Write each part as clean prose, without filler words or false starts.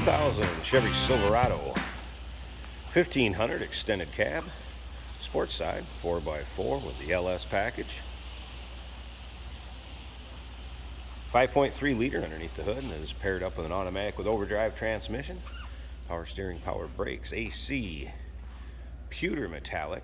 2000 Chevy Silverado 1500 extended cab, Sportside 4x4 with the LS package. 5.3 liter underneath the hood, and it is paired up with an automatic with overdrive transmission, power steering, power brakes, AC, pewter metallic,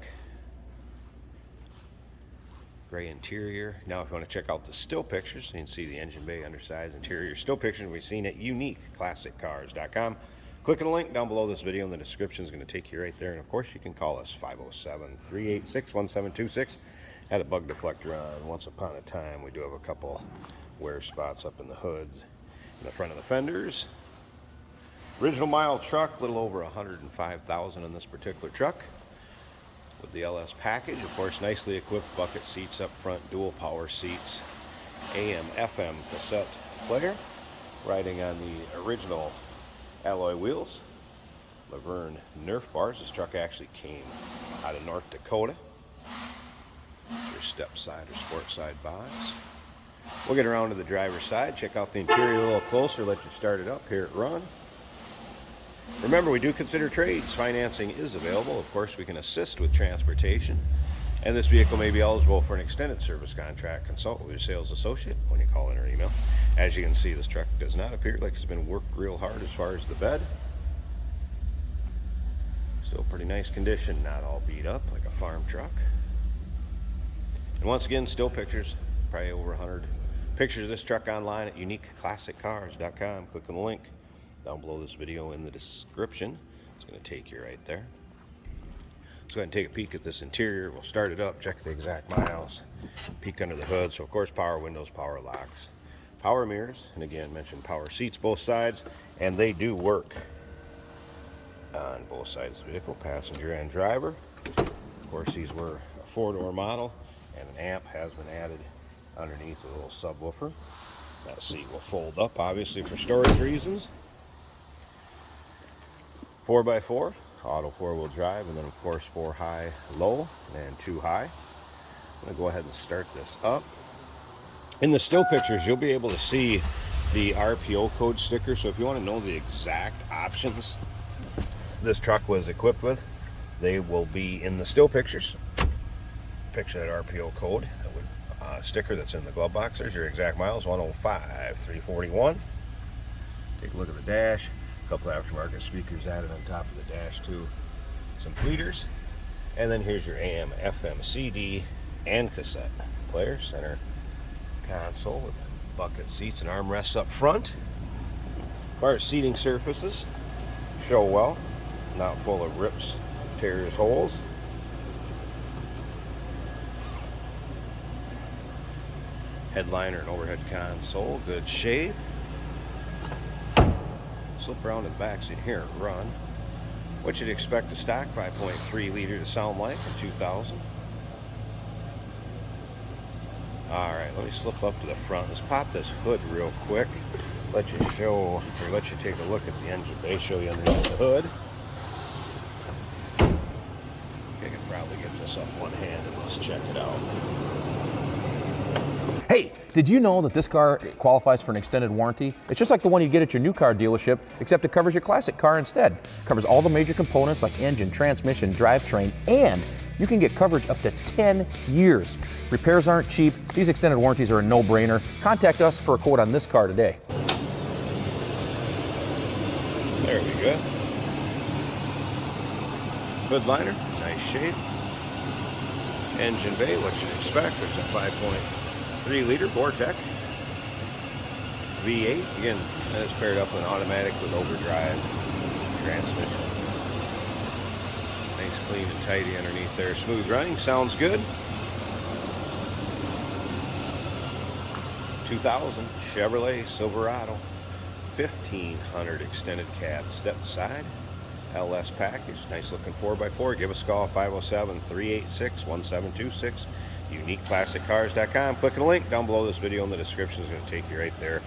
gray interior. Now if you want to check out the still pictures, you can see the engine bay, undersides, interior still pictures we've seen at uniqueclassiccars.com. Click on the link down below this video in the description. Is going to take you right there, and of course you can call us 507-386-1726. Had a bug deflector on once upon a time. We do have a couple wear spots up in the hoods, in the front of the fenders. Original mile truck, a little over 105,000 in this particular truck with the LS package. Of course, nicely equipped bucket seats up front, dual power seats, AM FM cassette player, riding on the original alloy wheels, Laverne Nerf bars. This truck actually came out of North Dakota. Your step side or sport side box. We'll get around to the driver's side, check out the interior a little closer, let you start it up here at Run. Remember, we do consider trades. Financing is available. Of course, we can assist with transportation, and this vehicle may be eligible for an extended service contract. Consult with your sales associate when you call in or email. As you can see, this truck does not appear like it's been worked real hard as far as the bed. Still pretty nice condition, not all beat up like a farm truck. And once again, still pictures, probably over 100 pictures of this truck online at uniqueclassiccars.com. Click on the link down below this video in the description. It's going to take you right there. Let's go ahead and take a peek at this interior. We'll start it up, check the exact miles, peek under the hood. So of course, power windows, power locks, power mirrors, and again, mentioned power seats both sides, and they do work on both sides of the vehicle, passenger and driver. Of course, these were a 4-door model, and an amp has been added underneath a little subwoofer. That seat will fold up, obviously, for storage reasons. 4x4, auto 4-wheel drive, and then of course 4 high, low, and 2 high. I'm going to go ahead and start this up. In the still pictures, you'll be able to see the RPO code sticker, so if you want to know the exact options this truck was equipped with, they will be in the still pictures. Picture that RPO code, that would, sticker that's in the glove box. There's your exact miles, 105,341. Take a look at the dash. A couple aftermarket speakers added on top of the dash too. Some tweeters. And then here's your AM, FM, CD, and cassette player. Center console with bucket seats and armrests up front. As far as seating surfaces, show well. Not full of rips, tears, holes. Headliner and overhead console, good shape. Slip around to the back seat here and Run. What you'd expect a stock 5.3 liter to sound like in 2000. Alright, let me slip up to the front. Let's pop this hood real quick. Let you take a look at the engine bay, show you underneath the hood. I can probably get this up one hand and let's check it out. Hey, did you know that this car qualifies for an extended warranty? It's just like the one you get at your new car dealership, except it covers your classic car instead. It covers all the major components like engine, transmission, drivetrain, and you can get coverage up to 10 years. Repairs aren't cheap. These extended warranties are a no-brainer. Contact us for a quote on this car today. There we go. Hood liner, nice shape. Engine bay, what you'd expect. There's a 5.3 liter Vortec V8. Again, that is paired up with an automatic with overdrive transmission. Nice, clean and tidy underneath there. Smooth running, sounds good. 2000 Chevrolet Silverado 1500 extended cab, step side, LS package, nice looking 4x4. Give us a call, 507-386-1726. uniqueclassiccars.com. Click on the link down below this video in the description. Is going to take you right there.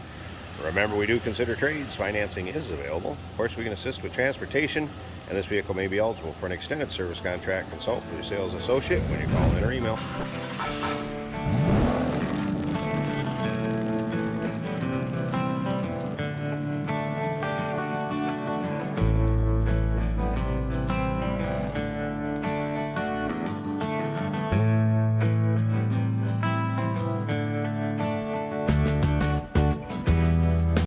Remember, we do consider trades. Financing is available. Of course, we can assist with transportation, and this vehicle may be eligible for an extended service contract. Consult with your sales associate when you call in or email.